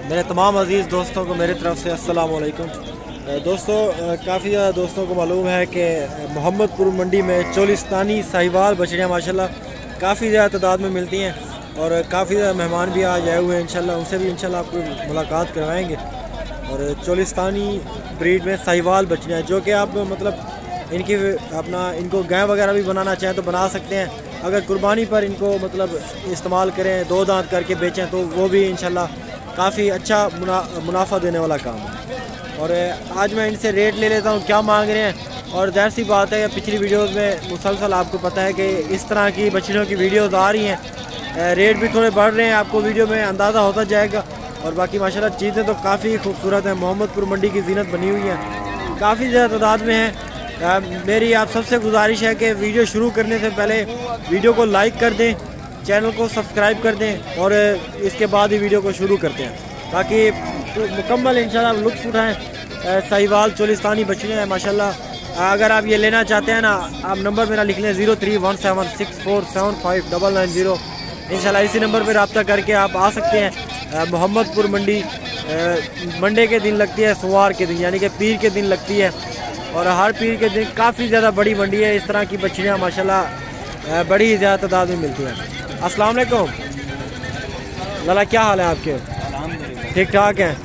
मेरे तमाम अज़ीज़ दोस्तों को मेरी तरफ से अस्सलाम वालेकुम। दोस्तों, काफ़ी ज़्यादा दोस्तों को मालूम है कि मोहम्मदपुर मंडी में चोलिस्तानी साहिवाल बछड़ियाँ माशाल्लाह काफ़ी ज़्यादा तादाद में मिलती हैं और काफ़ी ज़्यादा मेहमान भी आज आए हुए हैं। इंशाल्लाह उनसे भी इंशाल्लाह आपको मुलाकात करवाएंगे। और चोलिस्तानी ब्रीड में साहिवाल बछड़ियाँ जो कि आप मतलब इनकी इनको गाय वगैरह भी बनाना चाहें तो बना सकते हैं। अगर कुर्बानी पर इनको मतलब इस्तेमाल करें, दो दांत करके बेचें तो वो भी इंशाल्लाह काफ़ी अच्छा मुनाफा देने वाला काम है। और आज मैं इनसे रेट ले लेता हूँ क्या मांग रहे हैं। और ज़ाहिर सी बात है पिछली वीडियोस में मुसलसल आपको पता है कि इस तरह की बछड़ियों की वीडियोस आ रही हैं, रेट भी थोड़े बढ़ रहे हैं, आपको वीडियो में अंदाज़ा होता जाएगा। और बाकी माशाल्लाह चीज़ें तो काफ़ी खूबसूरत हैं। मोहम्मदपुर मंडी की जीनत बनी हुई है, काफ़ी ज़्यादा तादाद में है। मेरी आप सबसे गुजारिश है कि वीडियो शुरू करने से पहले वीडियो को लाइक कर दें, चैनल को सब्सक्राइब कर दें और इसके बाद ही वीडियो को शुरू करते हैं ताकि मुकम्मल इंशाल्लाह लुत्फ़ उठाएँ। साहिवाल चोलिस्तानी बछड़ियाँ हैं माशाल्लाह। अगर आप ये लेना चाहते हैं ना, आप नंबर मेरा लिख लें 031764759990। इंशाल्लाह इसी नंबर पर रब्ता करके आप आ सकते हैं। मोहम्मदपुर मंडी मंडे के दिन लगती है, सोमवार के दिन यानी कि पीर के दिन लगती है। और हर पीर के दिन काफ़ी ज़्यादा बड़ी मंडी है। इस तरह की बछड़ियाँ माशाल्लाह बड़ी ही ज़्यादा तादाद में मिलती हैं। अस्सलाम वालेकुम लाला, क्या हाल है आपके? ठीक ठाक हैं।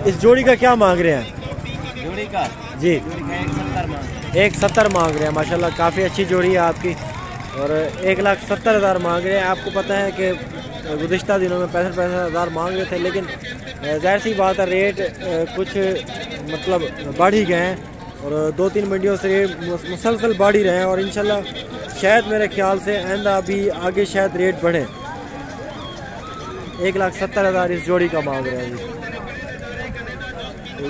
इस जोड़ी का क्या मांग रहे हैं? जोड़ी का जी 170 मांग रहे हैं माशाल्लाह, काफ़ी अच्छी जोड़ी है आपकी। और 1,70,000 मांग रहे हैं। आपको पता है कि गुज़िश्ता दिनों में 65,000 मांग रहे थे, लेकिन ज़ाहिर सी बात है रेट कुछ मतलब बढ़ ही गए हैं और 2-3 मंडियों से मुसलसल बढ़ ही रहे हैं। और इंशाल्लाह शायद मेरे ख्याल से आइंदा अभी आगे शायद रेट बढ़े। 1,70,000 इस जोड़ी का मांग रहे हैं जी।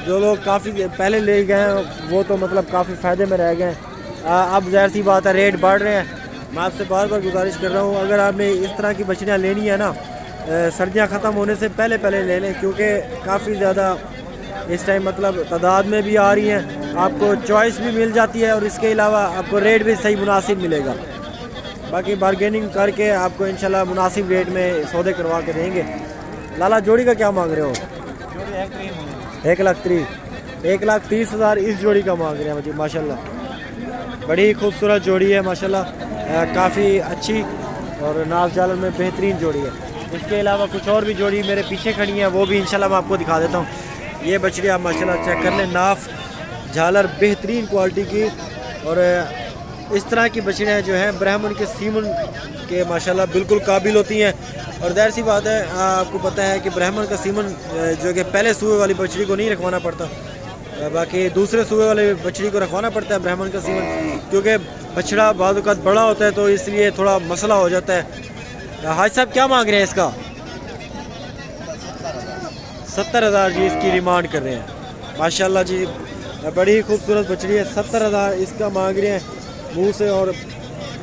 जो लोग काफ़ी पहले ले गए हैं वो तो मतलब काफ़ी फ़ायदे में रह गए हैं। अब ज़ाहिर सी बात है रेट बढ़ रहे हैं। मैं आपसे बार बार गुजारिश कर रहा हूँ, अगर आपने इस तरह की बछड़ियाँ लेनी है ना, सर्दियाँ ख़त्म होने से पहले पहले ले लें, क्योंकि काफ़ी ज़्यादा इस टाइम मतलब तादाद में भी आ रही हैं, आपको चॉइस भी मिल जाती है और इसके अलावा आपको रेट भी सही मुनासिब मिलेगा। बाकी बारगेनिंग करके आपको इंशाल्लाह मुनासिब रेट में सौदे करवा के देंगे। लाला जोड़ी का क्या मांग रहे हो? 1,30,000 इस जोड़ी का मांग रहे हैं मुझे माशाल्लाह। बड़ी खूबसूरत जोड़ी है माशाल्लाह, काफ़ी अच्छी और नाफ जालर में बेहतरीन जोड़ी है। इसके अलावा कुछ और भी जोड़ी मेरे पीछे खड़ी हैं, वो भी इंशाल्लाह मैं आपको दिखा देता हूँ। ये बछड़ी आप माशाल्लाह चेक कर लें, नाफ झालर बेहतरीन क्वालिटी की। और इस तरह की बछड़ियाँ जो हैं ब्राह्मण के सीमन के माशाल्लाह बिल्कुल काबिल होती हैं। और ज़ाहिर सी बात है आपको पता है कि ब्राह्मण का सीमन जो कि पहले सूबे वाली बछड़ी को नहीं रखवाना पड़ता, बाकी दूसरे सूबे वाले बछड़ी को रखवाना पड़ता है ब्राह्मण का सीमन, क्योंकि बछड़ा बाद वक़्त बड़ा होता है तो इसलिए थोड़ा मसला हो जाता है। हाज साहब क्या मांग रहे हैं इसका? 70,000 जी इसकी डिमांड कर रहे हैं माशाल्लाह जी। बड़ी खूबसूरत बछड़ी है, 70,000 इसका मांग रहे हैं मुँह से। और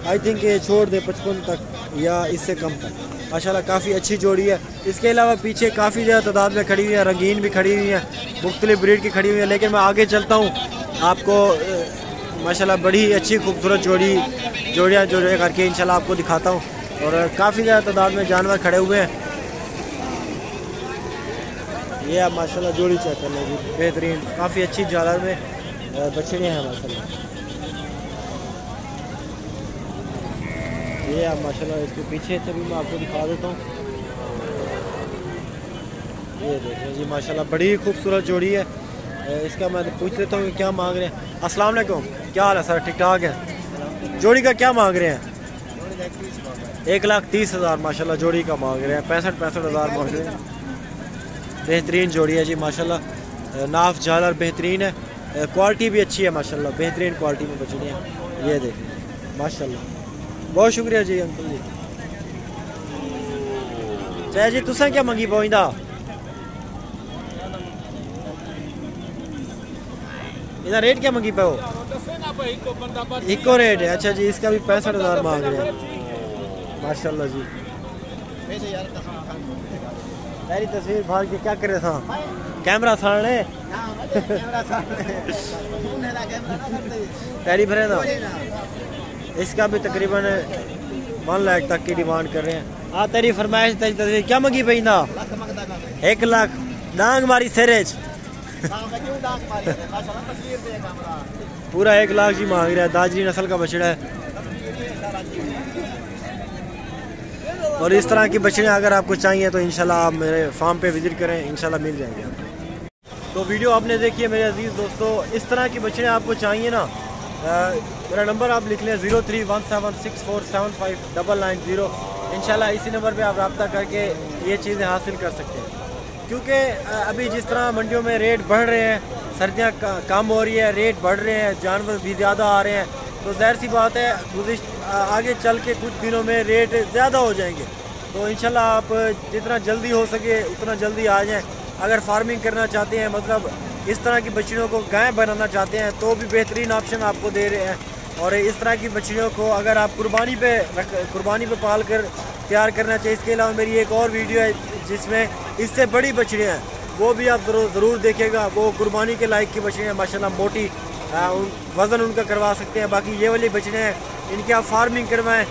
आई थिंक ये छोड़ दे 55 तक या इससे कम तक माशाल्लाह, काफ़ी अच्छी जोड़ी है। इसके अलावा पीछे काफ़ी ज़्यादा तादाद में खड़ी हुई है, रंगीन भी खड़ी हुई हैं, मुख्तलिफ ब्रीड की खड़ी हुई है। लेकिन मैं आगे चलता हूँ, आपको माशाल्लाह बड़ी अच्छी खूबसूरत जोड़ियाँ जोड़े करके इंशाल्लाह आपको दिखाता हूँ। और काफ़ी ज़्यादा तादाद में जानवर खड़े हुए हैं। ये आप माशाल्लाह जोड़ी चेक कर लें जी, बेहतरीन काफ़ी अच्छी जालर में बछड़ियाँ हैं माशाल्लाह। ये आप माशाल्लाह इसके पीछे से भी मैं आपको दिखा देता हूँ। ये देखें जी माशाल्लाह बड़ी खूबसूरत जोड़ी है। इसका मैं पूछ लेता हूँ क्या मांग रहे हैं। अस्सलाम वालेकुम, क्या हाल है सर? ठीक ठाक है। जोड़ी का क्या मांग रहे हैं? 1,30,000 माशाल्लाह जोड़ी का मांग रहे हैं। 65,000 मांग रहे हैं। बेहतरीन जोड़ी है जी माशाल्लाह, नाफ झालर बेहतरीन है, क्वालिटी भी अच्छी है माशाल्लाह, बेहतरीन क्वालिटी में बछड़ियाँ हैं। ये देखें माशाल्लाह, बहुत शुक्रिया जी अंकल जी। चाहे जी तुसें क्या मंगी पोइंदा? इसका रेट क्या मंगी पे? इको रेट है? अच्छा जी, इसका भी 65,000 मांग रहे हैं माशाल्लाह जी। तेरी तस्वीर फाड़ के क्या करे था? कैमरा साड़ने तेरी भरे था। इसका भी तकरीबन 1 लाख तक की डिमांड कर रहे हैं। हाँ तेरी फरमाइश, तेरी तस्वीर क्या मंगी पई ना? 1 लाख डांग मारी सेरेज पूरा 1 लाख जी मांग रहा है। दाजरी नस्ल का बछड़ा है और इस तरह की बछड़ियाँ अगर आपको चाहिए तो इंशाल्लाह आप मेरे फार्म पे विजिट करें, इंशाल्लाह मिल जाएंगे आपको। तो वीडियो आपने देखी है मेरे अजीज़ दोस्तों। इस तरह की बछड़ियाँ आपको चाहिए ना, मेरा नंबर आप लिख लें 031764759990। इंशाल्लाह इसी नंबर पे आप रब्ता करके ये चीज़ें हासिल कर सकते हैं। क्योंकि अभी जिस तरह मंडियों में रेट बढ़ रहे हैं, सर्दियाँ कम हो रही है, रेट बढ़ रहे हैं, जानवर भी ज़्यादा आ रहे हैं, तो ज़ाहिर सी बात है आगे चल के कुछ दिनों में रेट ज़्यादा हो जाएंगे। तो इंशाल्लाह आप जितना जल्दी हो सके उतना जल्दी आ जाएं। अगर फार्मिंग करना चाहते हैं, मतलब इस तरह की बछड़ियों को गाय बनाना चाहते हैं, तो भी बेहतरीन ऑप्शन आपको दे रहे हैं। और इस तरह की बछड़ियों को अगर आप कुर्बानी पे पाल कर तैयार करना चाहिए। इसके अलावा मेरी एक और वीडियो है जिसमें इससे बड़ी बछड़ियाँ हैं, वो भी आप ज़रूर देखिएगा। वो कुर्बानी के लायक की बछड़ियाँ माशाल्लाह मोटी, वज़न उनका करवा सकते हैं। बाकी ये वाली बछड़ियाँ हैं, इनकी आप फार्मिंग करवाएं,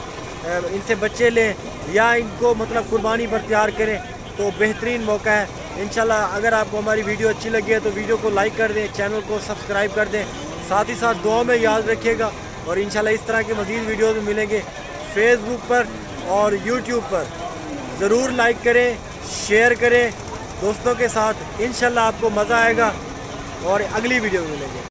इनसे बच्चे लें या इनको मतलब कुर्बानी पर तैयार करें तो बेहतरीन मौका है। इंशाल्लाह अगर आपको हमारी वीडियो अच्छी लगी है तो वीडियो को लाइक कर दें, चैनल को सब्सक्राइब कर दें, साथ ही साथ दुआ में याद रखिएगा। और इंशाल्लाह इस तरह के मज़ीद वीडियोज़ मिलेंगे फेसबुक पर और यूट्यूब पर। ज़रूर लाइक करें, शेयर करें दोस्तों के साथ, इंशाल्लाह आपको मज़ा आएगा। और अगली वीडियो मिलेंगे।